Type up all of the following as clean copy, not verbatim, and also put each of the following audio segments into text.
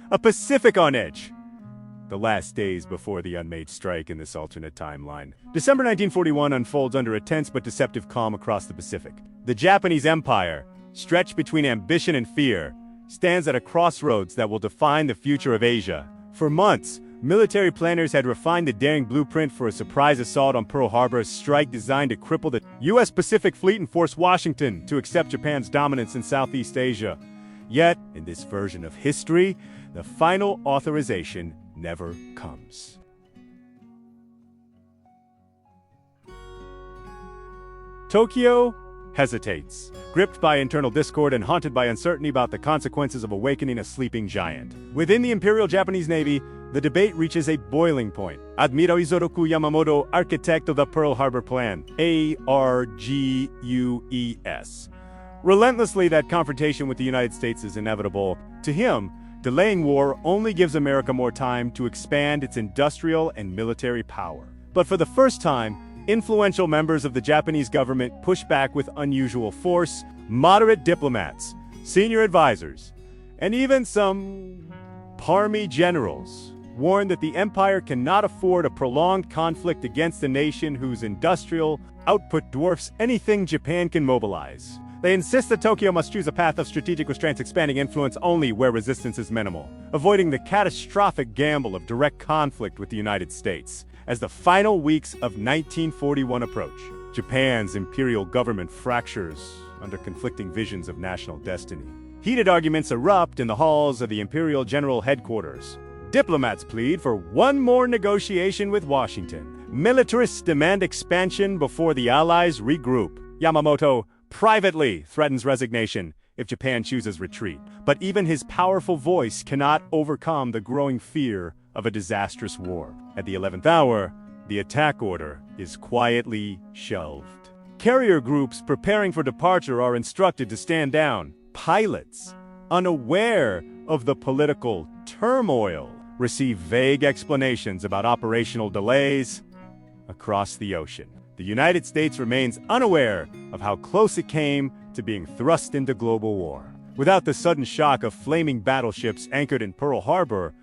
a Pacific on edge. The last days before the unmade strike in this alternate timeline. December 1941 unfolds under a tense but deceptive calm across the Pacific. The Japanese Empire, stretched between ambition and fear, stands at a crossroads that will define the future of Asia. For months, military planners had refined the daring blueprint for a surprise assault on Pearl Harbor, a strike designed to cripple the U.S. Pacific Fleet and force Washington to accept Japan's dominance in Southeast Asia. Yet, in this version of history, the final authorization never comes. Tokyo hesitates, gripped by internal discord and haunted by uncertainty about the consequences of awakening a sleeping giant. Within the Imperial Japanese Navy, the debate reaches a boiling point. Admiral Isoroku Yamamoto, architect of the Pearl Harbor Plan, ARGUES. Relentlessly, that confrontation with the United States is inevitable. To him, delaying war only gives America more time to expand its industrial and military power. But for the first time, influential members of the Japanese government push back with unusual force. Moderate diplomats, senior advisors, and even some Army generals warn that the empire cannot afford a prolonged conflict against a nation whose industrial output dwarfs anything Japan can mobilize. They insist that Tokyo must choose a path of strategic restraints, expanding influence only where resistance is minimal, avoiding the catastrophic gamble of direct conflict with the United States. As the final weeks of 1941 approach, Japan's imperial government fractures under conflicting visions of national destiny. Heated arguments erupt in the halls of the Imperial General Headquarters. Diplomats plead for one more negotiation with Washington. Militarists demand expansion before the Allies regroup. Yamamoto privately threatens resignation if Japan chooses retreat. But even his powerful voice cannot overcome the growing fear of a disastrous war. At the 11th hour, the attack order is quietly shelved. Carrier groups preparing for departure are instructed to stand down. Pilots, unaware of the political turmoil, receive vague explanations about operational delays across the ocean. The United States remains unaware of how close it came to being thrust into global war. Without the sudden shock of flaming battleships anchored in Pearl Harbor,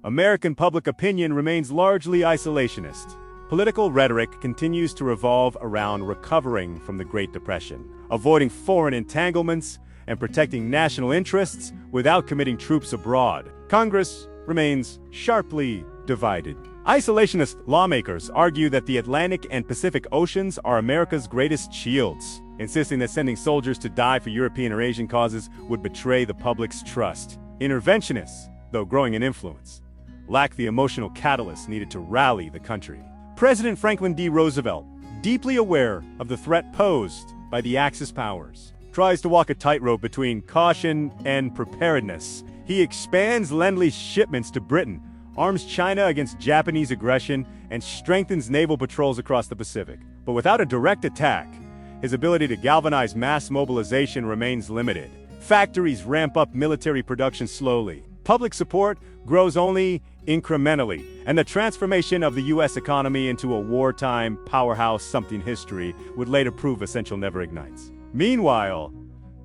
American public opinion remains largely isolationist. Political rhetoric continues to revolve around recovering from the Great Depression, avoiding foreign entanglements, and protecting national interests without committing troops abroad. Congress remains sharply divided. Isolationist lawmakers argue that the Atlantic and Pacific Oceans are America's greatest shields, insisting that sending soldiers to die for European or Asian causes would betray the public's trust. Interventionists, though growing in influence, lack the emotional catalyst needed to rally the country. President Franklin D. Roosevelt, deeply aware of the threat posed by the Axis powers, tries to walk a tightrope between caution and preparedness. He expands Lend-Lease shipments to Britain, arms China against Japanese aggression, and strengthens naval patrols across the Pacific. But without a direct attack, his ability to galvanize mass mobilization remains limited. Factories ramp up military production slowly. Public support grows only incrementally, and the transformation of the U.S. economy into a wartime powerhouse, something history would later prove essential, never ignites. Meanwhile,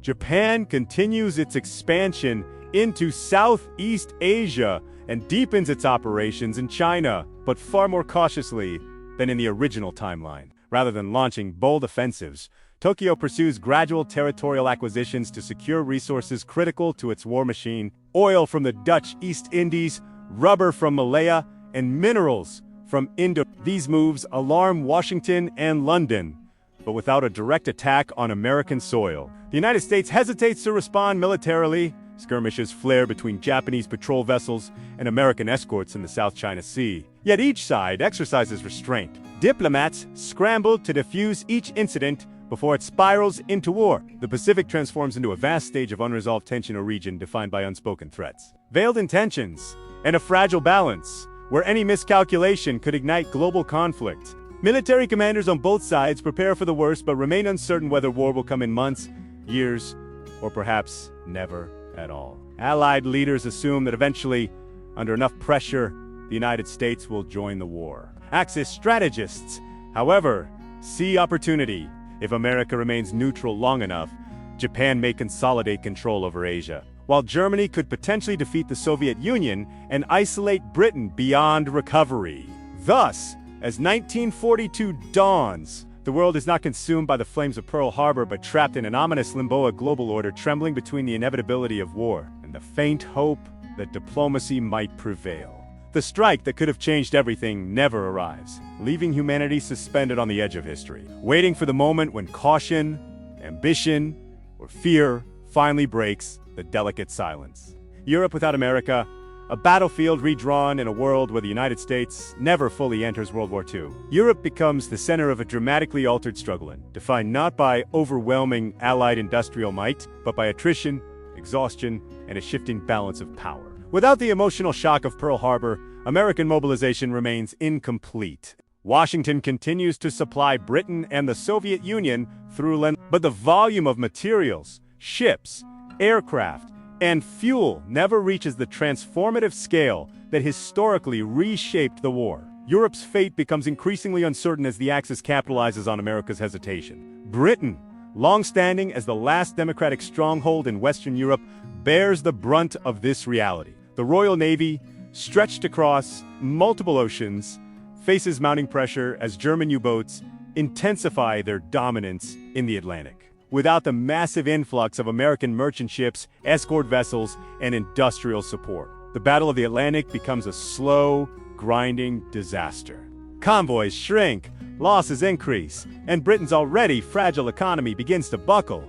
Japan continues its expansion into Southeast Asia and deepens its operations in China, but far more cautiously than in the original timeline. Rather than launching bold offensives, Tokyo pursues gradual territorial acquisitions to secure resources critical to its war machine: oil from the Dutch East Indies, rubber from Malaya, and minerals from Indo. These moves alarm Washington and London, but without a direct attack on American soil. The United States hesitates to respond militarily. Skirmishes flare between Japanese patrol vessels and American escorts in the South China Sea. Yet each side exercises restraint. Diplomats scramble to defuse each incident before it spirals into war. The Pacific transforms into a vast stage of unresolved tension, a region defined by unspoken threats, veiled intentions, and a fragile balance where any miscalculation could ignite global conflict. Military commanders on both sides prepare for the worst but remain uncertain whether war will come in months, years, or perhaps never at all. Allied leaders assume that eventually, under enough pressure, the United States will join the war. Axis strategists, however, see opportunity. If America remains neutral long enough, Japan may consolidate control over Asia. while Germany could potentially defeat the Soviet Union and isolate Britain beyond recovery. Thus, as 1942 dawns, the world is not consumed by the flames of Pearl Harbor but trapped in an ominous limbo, a global order trembling between the inevitability of war and the faint hope that diplomacy might prevail. The strike that could have changed everything never arrives, leaving humanity suspended on the edge of history, waiting for the moment when caution, ambition, or fear finally breaks the delicate silence. Europe without America, a battlefield redrawn in a world where the United States never fully enters World War II. Europe becomes the center of a dramatically altered struggle, defined not by overwhelming Allied industrial might, but by attrition, exhaustion, and a shifting balance of power. Without the emotional shock of Pearl Harbor, American mobilization remains incomplete. Washington continues to supply Britain and the Soviet Union through land, but the volume of materials, ships, aircraft, and fuel never reaches the transformative scale that historically reshaped the war. Europe's fate becomes increasingly uncertain as the Axis capitalizes on America's hesitation. Britain, long-standing as the last democratic stronghold in Western Europe, bears the brunt of this reality. The Royal Navy, stretched across multiple oceans, faces mounting pressure as German U-boats intensify their dominance in the Atlantic. Without the massive influx of American merchant ships, escort vessels, and industrial support, the Battle of the Atlantic becomes a slow, grinding disaster. Convoys shrink, losses increase, and Britain's already fragile economy begins to buckle.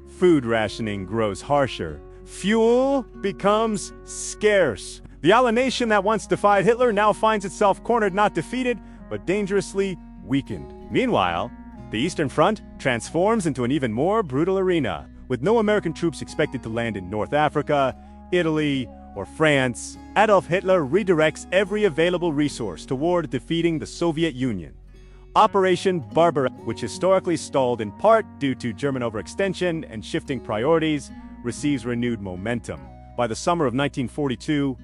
Food rationing grows harsher. Fuel becomes scarce. The ally nation that once defied Hitler now finds itself cornered, not defeated, but dangerously weakened. Meanwhile, the Eastern Front transforms into an even more brutal arena. With no American troops expected to land in North Africa, Italy, or France, Adolf Hitler redirects every available resource toward defeating the Soviet Union. Operation Barbarossa, which historically stalled in part due to German overextension and shifting priorities, receives renewed momentum. By the summer of 1942,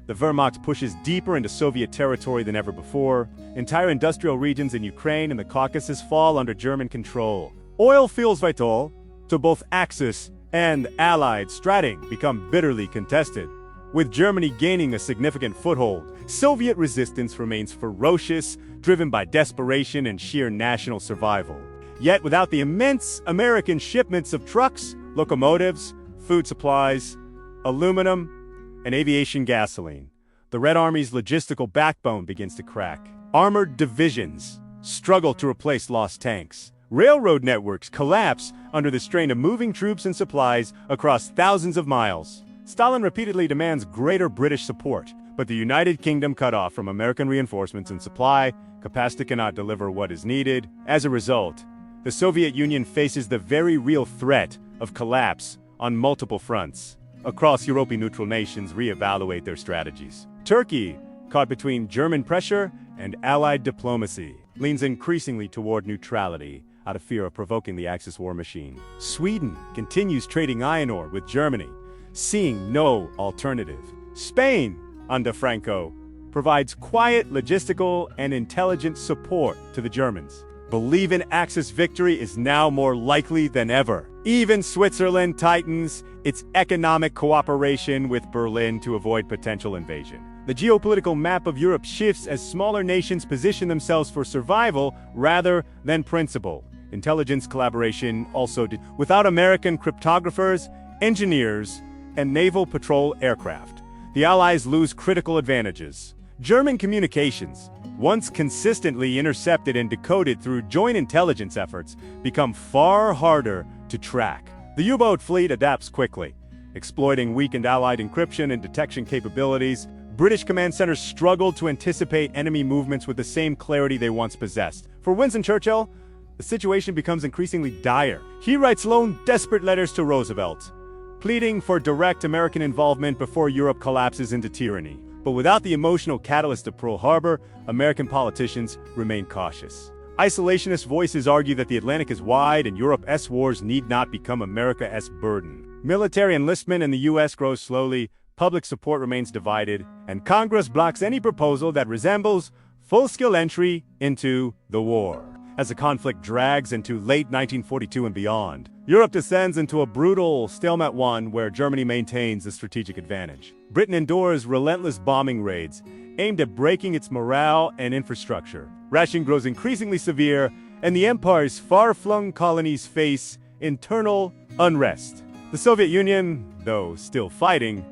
the Wehrmacht pushes deeper into Soviet territory than ever before. Entire industrial regions in Ukraine and the Caucasus fall under German control. Oil feels vital to both Axis and Allied strategy become bitterly contested. With Germany gaining a significant foothold, Soviet resistance remains ferocious, driven by desperation and sheer national survival. Yet without the immense American shipments of trucks, locomotives, food supplies, aluminum, and aviation gasoline, the Red Army's logistical backbone begins to crack. Armored divisions struggle to replace lost tanks. Railroad networks collapse under the strain of moving troops and supplies across thousands of miles. Stalin repeatedly demands greater British support, but the United Kingdom, cut off from American reinforcements and supply capacity, cannot deliver what is needed. As a result, the Soviet Union faces the very real threat of collapse on multiple fronts. Across Europe, neutral nations reevaluate their strategies. Turkey, caught between German pressure and Allied diplomacy, leans increasingly toward neutrality out of fear of provoking the Axis war machine. Sweden continues trading iron ore with Germany, seeing no alternative. Spain, under Franco, provides quiet logistical and intelligence support to the Germans. Believe in Axis victory is now more likely than ever. Even Switzerland tightens its economic cooperation with Berlin to avoid potential invasion. The geopolitical map of Europe shifts as smaller nations position themselves for survival rather than principle. Intelligence collaboration also without American cryptographers, engineers, and naval patrol aircraft, the Allies lose critical advantages. German communications, once consistently intercepted and decoded through joint intelligence efforts, become far harder to track. The U-boat fleet adapts quickly, exploiting weakened Allied encryption and detection capabilities. British command centers struggle to anticipate enemy movements with the same clarity they once possessed. For Winston Churchill, the situation becomes increasingly dire. He writes lone, desperate letters to Roosevelt, pleading for direct American involvement before Europe collapses into tyranny. But without the emotional catalyst of Pearl Harbor, American politicians remain cautious. Isolationist voices argue that the Atlantic is wide and Europe's wars need not become America's burden. Military enlistment in the U.S. grows slowly, public support remains divided, and Congress blocks any proposal that resembles full-scale entry into the war. As the conflict drags into late 1942 and beyond, Europe descends into a brutal stalemate, one where Germany maintains a strategic advantage. Britain endures relentless bombing raids aimed at breaking its morale and infrastructure. Rationing grows increasingly severe, and the empire's far-flung colonies face internal unrest. The Soviet Union, though still fighting,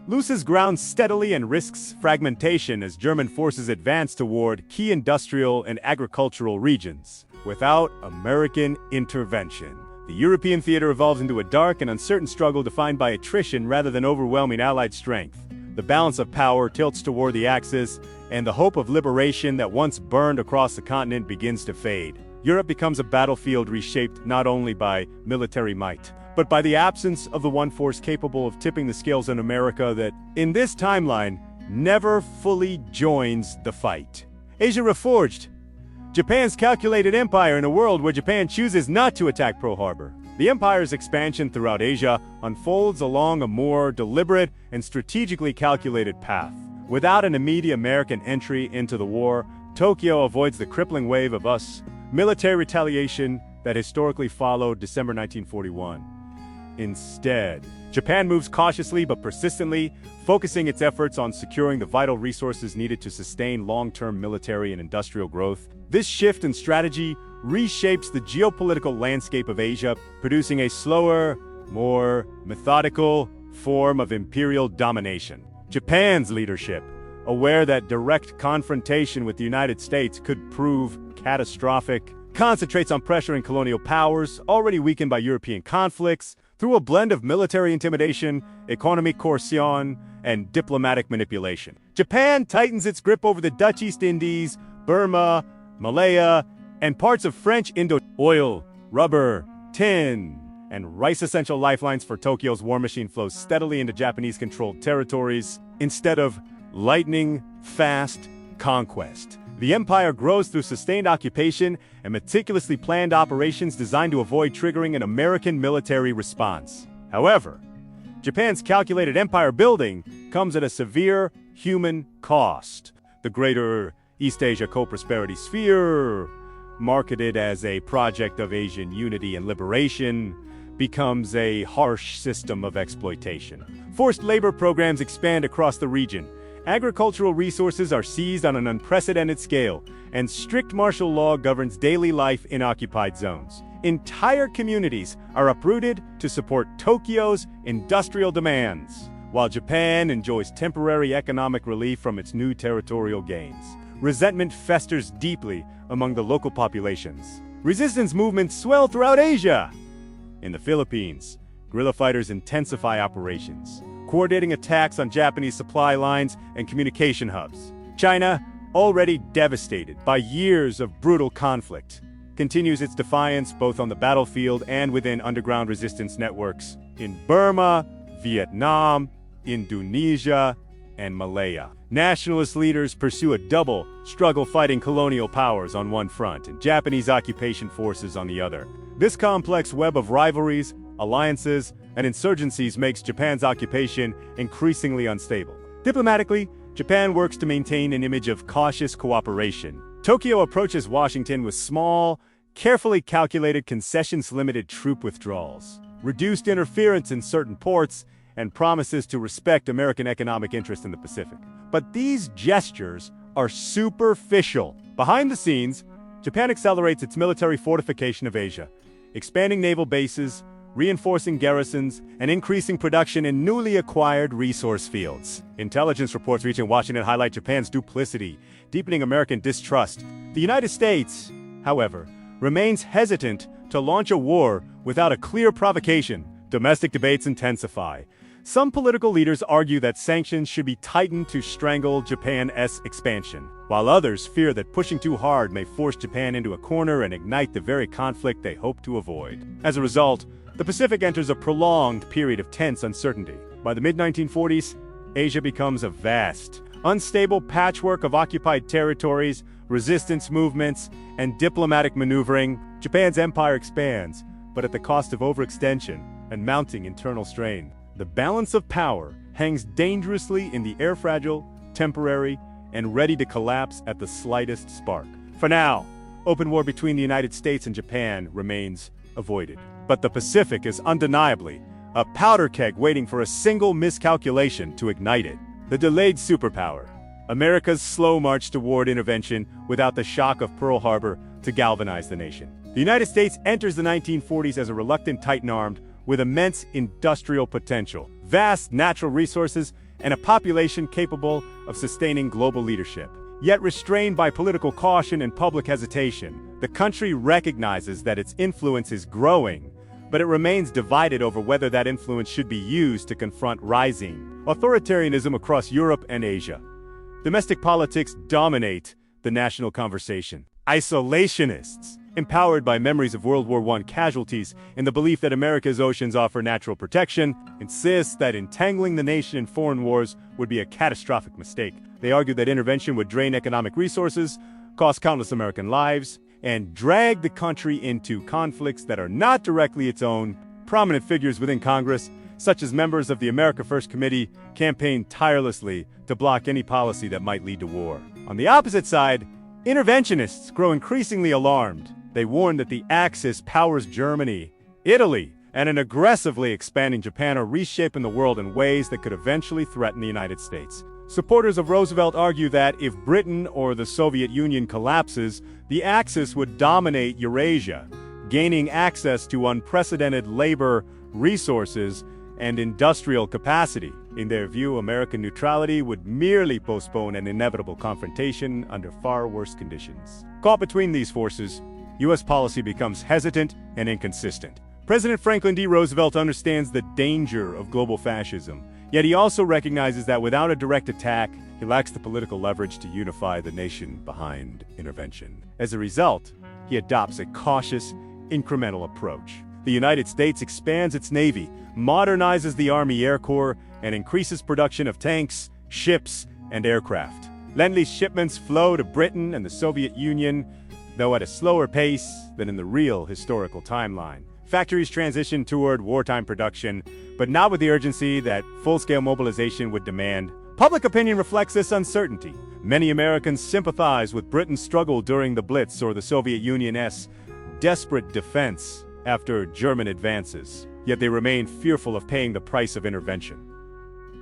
loses ground steadily and risks fragmentation as German forces advance toward key industrial and agricultural regions. Without American intervention, the European theater evolves into a dark and uncertain struggle defined by attrition rather than overwhelming Allied strength. The balance of power tilts toward the Axis, and the hope of liberation that once burned across the continent begins to fade. Europe becomes a battlefield reshaped not only by military might, but by the absence of the one force capable of tipping the scales in America that, in this timeline, never fully joins the fight. Asia reforged. Japan's calculated empire in a world where Japan chooses not to attack Pearl Harbor. The empire's expansion throughout Asia unfolds along a more deliberate and strategically calculated path. Without an immediate American entry into the war, Tokyo avoids the crippling wave of military retaliation that historically followed December 1941. Instead, Japan moves cautiously but persistently, focusing its efforts on securing the vital resources needed to sustain long-term military and industrial growth. This shift in strategy reshapes the geopolitical landscape of Asia, producing a slower, more methodical form of imperial domination. Japan's leadership, aware that direct confrontation with the United States could prove catastrophic, concentrates on pressuring colonial powers already weakened by European conflicts through a blend of military intimidation, economic coercion, and diplomatic manipulation. Japan tightens its grip over the Dutch East Indies, Burma, Malaya, and parts of French Indo. Oil, rubber, tin, and rice-essential lifelines for Tokyo's war machine flow steadily into Japanese-controlled territories instead of lightning-fast conquest. The empire grows through sustained occupation and meticulously planned operations designed to avoid triggering an American military response. However, Japan's calculated empire building comes at a severe human cost. The Greater East Asia Co-Prosperity Sphere, marketed as a project of Asian unity and liberation, becomes a harsh system of exploitation. Forced labor programs expand across the region. Agricultural resources are seized on an unprecedented scale, and strict martial law governs daily life in occupied zones. Entire communities are uprooted to support Tokyo's industrial demands, while Japan enjoys temporary economic relief from its new territorial gains. Resentment festers deeply among the local populations. Resistance movements swell throughout Asia. In the Philippines, guerrilla fighters intensify operations, coordinating attacks on Japanese supply lines and communication hubs. China, already devastated by years of brutal conflict, continues its defiance both on the battlefield and within underground resistance networks in Burma, Vietnam, Indonesia, and Malaya. Nationalist leaders pursue a double struggle, fighting colonial powers on one front and Japanese occupation forces on the other. This complex web of rivalries, alliances, and insurgencies makes Japan's occupation increasingly unstable. Diplomatically, Japan works to maintain an image of cautious cooperation. Tokyo approaches Washington with small, carefully calculated concessions-limited troop withdrawals, reduced interference in certain ports, and promises to respect American economic interest in the Pacific. But these gestures are superficial. Behind the scenes, Japan accelerates its military fortification of Asia, expanding naval bases, reinforcing garrisons, and increasing production in newly acquired resource fields. Intelligence reports reaching Washington highlight Japan's duplicity, deepening American distrust. The United States, however, remains hesitant to launch a war without a clear provocation. Domestic debates intensify. Some political leaders argue that sanctions should be tightened to strangle Japan's expansion, while others fear that pushing too hard may force Japan into a corner and ignite the very conflict they hope to avoid. As a result, the Pacific enters a prolonged period of tense uncertainty. By the mid-1940s, Asia becomes a vast, unstable patchwork of occupied territories, resistance movements, and diplomatic maneuvering. Japan's empire expands, but at the cost of overextension and mounting internal strain. The balance of power hangs dangerously in the air fragile, temporary, and ready to collapse at the slightest spark. For now, open war between the United States and Japan remains avoided. But the Pacific is undeniably a powder keg waiting for a single miscalculation to ignite it. The delayed superpower. America's slow march toward intervention without the shock of Pearl Harbor to galvanize the nation. The United States enters the 1940s as a reluctant titan-armed with immense industrial potential, vast natural resources, and a population capable of sustaining global leadership. Yet restrained by political caution and public hesitation, the country recognizes that its influence is growing, but it remains divided over whether that influence should be used to confront rising authoritarianism across Europe and Asia. Domestic politics dominate the national conversation. Isolationists, empowered by memories of World War I casualties and the belief that America's oceans offer natural protection, insist that entangling the nation in foreign wars would be a catastrophic mistake. They argue that intervention would drain economic resources, cost countless American lives, and drag the country into conflicts that are not directly its own. Prominent figures within Congress, such as members of the America First Committee, campaigned tirelessly to block any policy that might lead to war. On the opposite side, interventionists grow increasingly alarmed. They warn that the Axis powers Germany, Italy, and an aggressively expanding Japan are reshaping the world in ways that could eventually threaten the United States. Supporters of Roosevelt argue that if Britain or the Soviet Union collapses, the Axis would dominate Eurasia, gaining access to unprecedented labor, resources, and industrial capacity. In their view, American neutrality would merely postpone an inevitable confrontation under far worse conditions. Caught between these forces, U.S. policy becomes hesitant and inconsistent. President Franklin D. Roosevelt understands the danger of global fascism, yet he also recognizes that without a direct attack, he lacks the political leverage to unify the nation behind intervention. As a result, he adopts a cautious, incremental approach. The United States expands its Navy, modernizes the Army Air Corps, and increases production of tanks, ships, and aircraft. Lend-Lease shipments flow to Britain and the Soviet Union, though at a slower pace than in the real historical timeline. Factories transition toward wartime production, but not with the urgency that full-scale mobilization would demand. Public opinion reflects this uncertainty. Many Americans sympathize with Britain's struggle during the Blitz or the Soviet Union's desperate defense after German advances, yet they remain fearful of paying the price of intervention.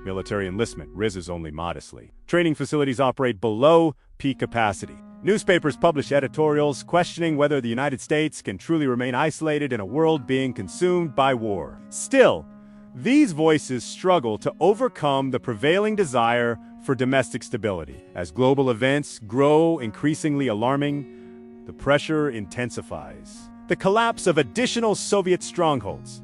Military enlistment rises only modestly. Training facilities operate below peak capacity. Newspapers publish editorials questioning whether the United States can truly remain isolated in a world being consumed by war. Still, these voices struggle to overcome the prevailing desire for domestic stability. As global events grow increasingly alarming, the pressure intensifies. The collapse of additional Soviet strongholds,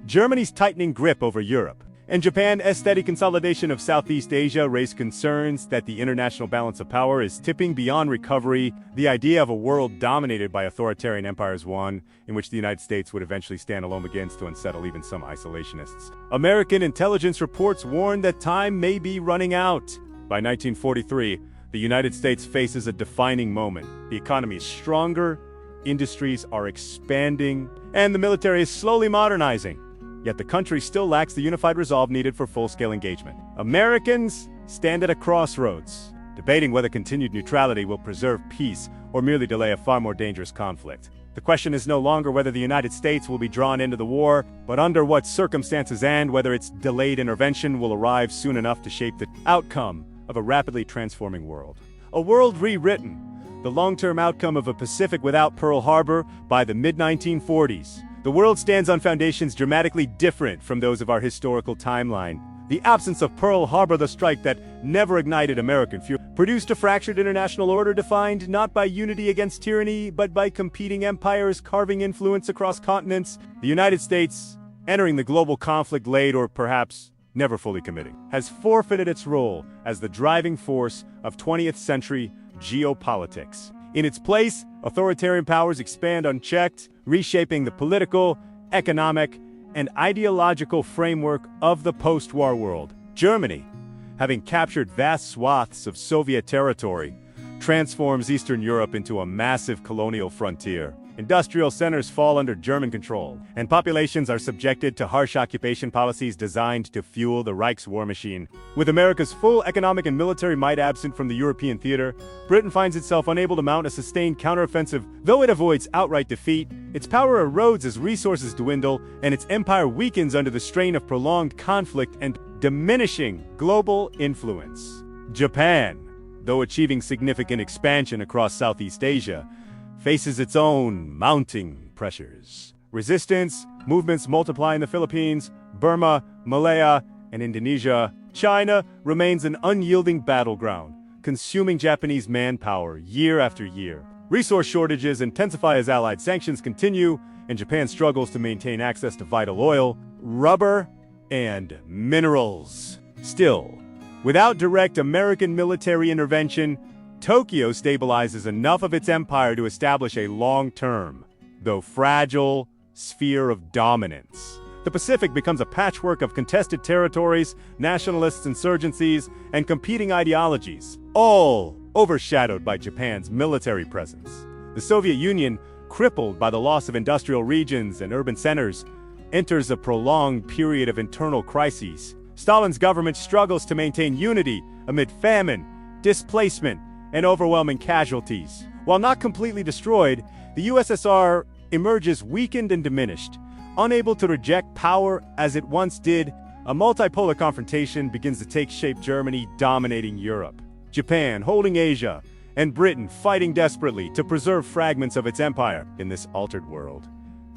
Germany's tightening grip over Europe, and Japan's steady consolidation of Southeast Asia raise concerns that the international balance of power is tipping beyond recovery. The idea of a world dominated by authoritarian empires, one in which the United States would eventually stand alone, begins to unsettle even some isolationists. American intelligence reports warn that time may be running out. By 1943, the United States faces a defining moment. The economy is stronger, industries are expanding, and the military is slowly modernizing. Yet the country still lacks the unified resolve needed for full-scale engagement. Americans stand at a crossroads, debating whether continued neutrality will preserve peace or merely delay a far more dangerous conflict. The question is no longer whether the United States will be drawn into the war, but under what circumstances and whether its delayed intervention will arrive soon enough to shape the outcome of a rapidly transforming world. A world rewritten, the long-term outcome of a Pacific without Pearl Harbor by the mid-1940s. The world stands on foundations dramatically different from those of our historical timeline. The absence of Pearl Harbor, the strike that never ignited American fury, produced a fractured international order defined not by unity against tyranny, but by competing empires carving influence across continents. The United States, entering the global conflict late or perhaps never fully committing, has forfeited its role as the driving force of 20th century geopolitics. In its place, authoritarian powers expand unchecked, reshaping the political, economic, and ideological framework of the post-war world. Germany, having captured vast swaths of Soviet territory, transforms Eastern Europe into a massive colonial frontier. Industrial centers fall under German control, and populations are subjected to harsh occupation policies designed to fuel the Reich's war machine. With America's full economic and military might absent from the European theater, Britain finds itself unable to mount a sustained counteroffensive. Though it avoids outright defeat, its power erodes as resources dwindle, and its empire weakens under the strain of prolonged conflict and diminishing global influence. Japan, though achieving significant expansion across Southeast Asia, faces its own mounting pressures. Resistance movements multiply in the Philippines, Burma, Malaya, and Indonesia. China remains an unyielding battleground, consuming Japanese manpower year after year. Resource shortages intensify as Allied sanctions continue, and Japan struggles to maintain access to vital oil, rubber, and minerals. Still, without direct American military intervention, Tokyo stabilizes enough of its empire to establish a long-term, though fragile, sphere of dominance. The Pacific becomes a patchwork of contested territories, nationalist insurgencies, and competing ideologies, all overshadowed by Japan's military presence. The Soviet Union, crippled by the loss of industrial regions and urban centers, enters a prolonged period of internal crises. Stalin's government struggles to maintain unity amid famine, displacement, and overwhelming casualties. While not completely destroyed, the USSR emerges weakened and diminished. Unable to reject power as it once did, a multipolar confrontation begins to take shape, Germany dominating Europe, Japan holding Asia, and Britain fighting desperately to preserve fragments of its empire in this altered world.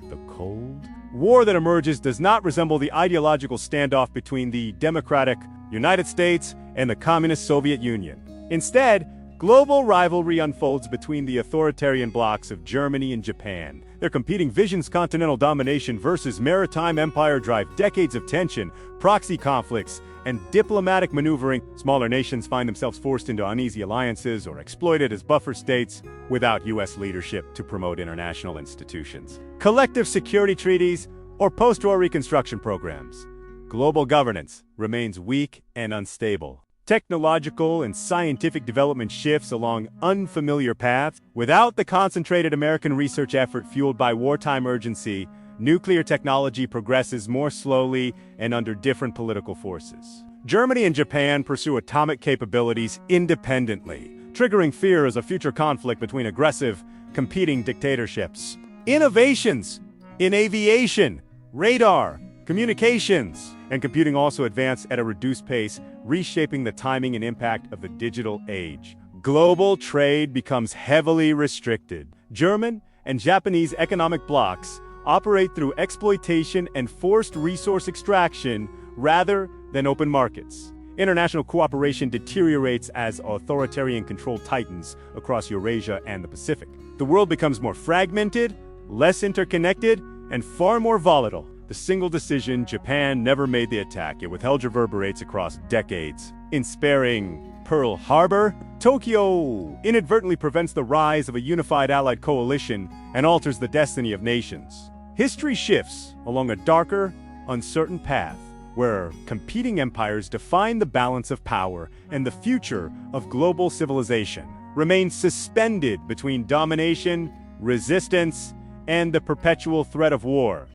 The Cold War that emerges does not resemble the ideological standoff between the democratic United States and the communist Soviet Union. Instead, global rivalry unfolds between the authoritarian blocs of Germany and Japan. Their competing visions, continental domination versus maritime empire, drive decades of tension, proxy conflicts, and diplomatic maneuvering. Smaller nations find themselves forced into uneasy alliances or exploited as buffer states without U.S. leadership to promote international institutions. Collective security treaties or post-war reconstruction programs. Global governance remains weak and unstable. Technological and scientific development shifts along unfamiliar paths. Without the concentrated American research effort fueled by wartime urgency, nuclear technology progresses more slowly and under different political forces. Germany and Japan pursue atomic capabilities independently, triggering fears of future conflict between aggressive, competing dictatorships. Innovations in aviation, radar, communications, and computing also advance at a reduced pace, reshaping the timing and impact of the digital age. Global trade becomes heavily restricted. German and Japanese economic blocs operate through exploitation and forced resource extraction rather than open markets. International cooperation deteriorates as authoritarian control tightens across Eurasia and the Pacific. The world becomes more fragmented, less interconnected, and far more volatile. The single decision, Japan never made the attack, it withheld, reverberates across decades. In sparing Pearl Harbor, Tokyo inadvertently prevents the rise of a unified Allied coalition and alters the destiny of nations. History shifts along a darker, uncertain path, where competing empires define the balance of power, and the future of global civilization remains suspended between domination, resistance, and the perpetual threat of war.